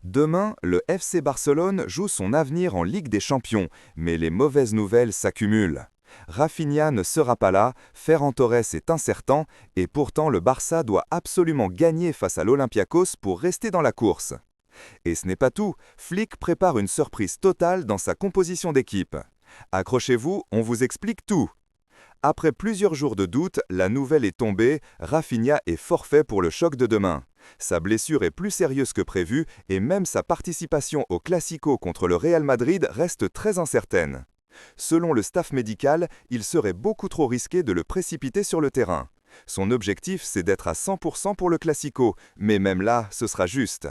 Demain, le FC Barcelone joue son avenir en Ligue des Champions, mais les mauvaises nouvelles s'accumulent. Rafinha ne sera pas là, Ferran Torres est incertain, et pourtant le Barça doit absolument gagner face à l'Olympiakos pour rester dans la course. Et ce n'est pas tout, Flick prépare une surprise totale dans sa composition d'équipe. Accrochez-vous, on vous explique tout. Après plusieurs jours de doute, la nouvelle est tombée, Rafinha est forfait pour le choc de demain. Sa blessure est plus sérieuse que prévu et même sa participation au Classico contre le Real Madrid reste très incertaine. Selon le staff médical, il serait beaucoup trop risqué de le précipiter sur le terrain. Son objectif, c'est d'être à 100% pour le Classico, mais même là, ce sera juste.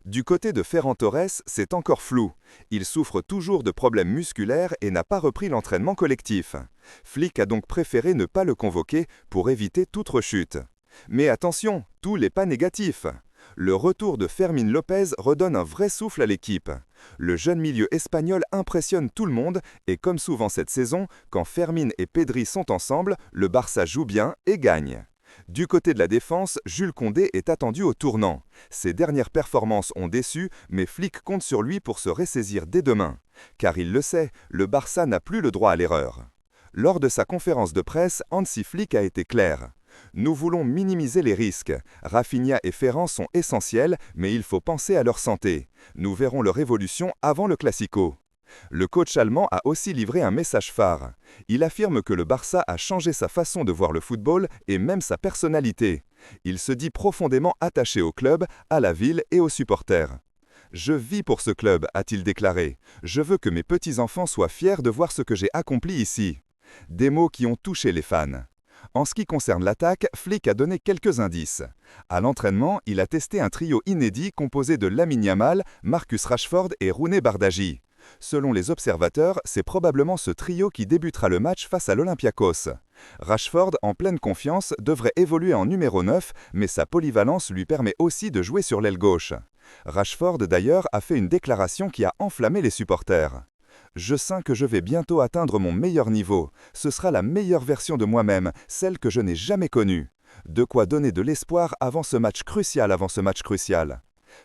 Du côté de Ferran Torres, c'est encore flou. Il souffre toujours de problèmes musculaires et n'a pas repris l'entraînement collectif. Flick a donc préféré ne pas le convoquer pour éviter toute rechute. Mais attention, tout n'est pas négatif. Le retour de Fermín López redonne un vrai souffle à l'équipe. Le jeune milieu espagnol impressionne tout le monde et comme souvent cette saison, quand Fermín et Pedri sont ensemble, le Barça joue bien et gagne. Du côté de la défense, Jules Koundé est attendu au tournant. Ses dernières performances ont déçu, mais Flick compte sur lui pour se ressaisir dès demain. Car il le sait, le Barça n'a plus le droit à l'erreur. Lors de sa conférence de presse, Hansi Flick a été clair. Nous voulons minimiser les risques. Rafinha et Ferran sont essentiels, mais il faut penser à leur santé. Nous verrons leur évolution avant le Classico. Le coach allemand a aussi livré un message phare. Il affirme que le Barça a changé sa façon de voir le football et même sa personnalité. Il se dit profondément attaché au club, à la ville et aux supporters. « Je vis pour ce club », a-t-il déclaré. « Je veux que mes petits-enfants soient fiers de voir ce que j'ai accompli ici. » Des mots qui ont touché les fans. En ce qui concerne l'attaque, Flick a donné quelques indices. À l'entraînement, il a testé un trio inédit composé de Lamine Yamal, Marcus Rashford et Rooney Bardghji. Selon les observateurs, c'est probablement ce trio qui débutera le match face à l'Olympiakos. Rashford, en pleine confiance, devrait évoluer en numéro 9, mais sa polyvalence lui permet aussi de jouer sur l'aile gauche. Rashford, d'ailleurs, a fait une déclaration qui a enflammé les supporters. « Je sens que je vais bientôt atteindre mon meilleur niveau. Ce sera la meilleure version de moi-même, celle que je n'ai jamais connue. De quoi donner de l'espoir avant ce match crucial. »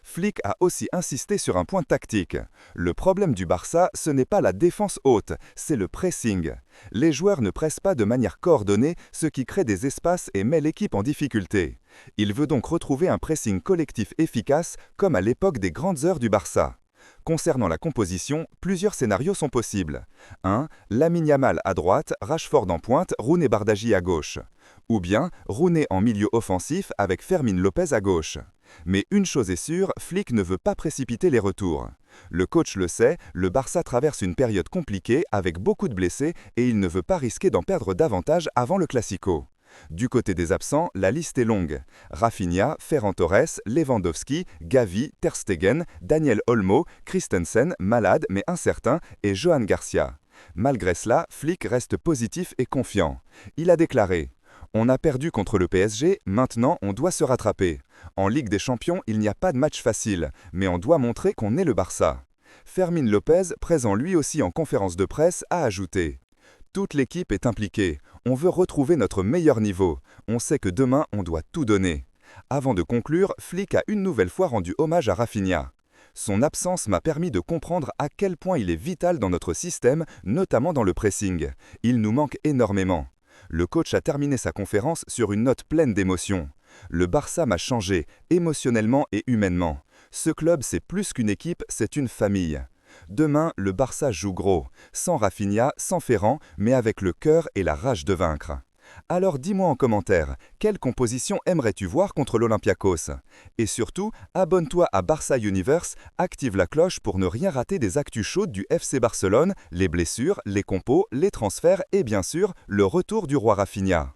Flick a aussi insisté sur un point tactique. Le problème du Barça, ce n'est pas la défense haute, c'est le pressing. Les joueurs ne pressent pas de manière coordonnée, ce qui crée des espaces et met l'équipe en difficulté. Il veut donc retrouver un pressing collectif efficace, comme à l'époque des grandes heures du Barça. Concernant la composition, plusieurs scénarios sont possibles. 1. Lamine Yamal à droite, Rashford en pointe, Rooney Bardghji à gauche. Ou bien Rooney en milieu offensif avec Fermín López à gauche. Mais une chose est sûre, Flick ne veut pas précipiter les retours. Le coach le sait, le Barça traverse une période compliquée avec beaucoup de blessés et il ne veut pas risquer d'en perdre davantage avant le Classico. Du côté des absents, la liste est longue. Rafinha, Ferran Torres, Lewandowski, Gavi, Ter Stegen, Daniel Olmo, Christensen, malade mais incertain, et Johan Garcia. Malgré cela, Flick reste positif et confiant. Il a déclaré « On a perdu contre le PSG, maintenant on doit se rattraper. En Ligue des Champions, il n'y a pas de match facile, mais on doit montrer qu'on est le Barça. » Fermín López, présent lui aussi en conférence de presse, a ajouté « Toute l'équipe est impliquée. On veut retrouver notre meilleur niveau. On sait que demain, on doit tout donner. » Avant de conclure, Flick a une nouvelle fois rendu hommage à Rafinha. Son absence m'a permis de comprendre à quel point il est vital dans notre système, notamment dans le pressing. Il nous manque énormément. Le coach a terminé sa conférence sur une note pleine d'émotion. Le Barça m'a changé, émotionnellement et humainement. Ce club, c'est plus qu'une équipe, c'est une famille. Demain, le Barça joue gros, sans Rafinha, sans Ferran, mais avec le cœur et la rage de vaincre. Alors dis-moi en commentaire, quelle composition aimerais-tu voir contre l'Olympiakos? Et surtout, abonne-toi à Barça Universe, active la cloche pour ne rien rater des actus chaudes du FC Barcelone, les blessures, les compos, les transferts et bien sûr, le retour du roi Rafinha.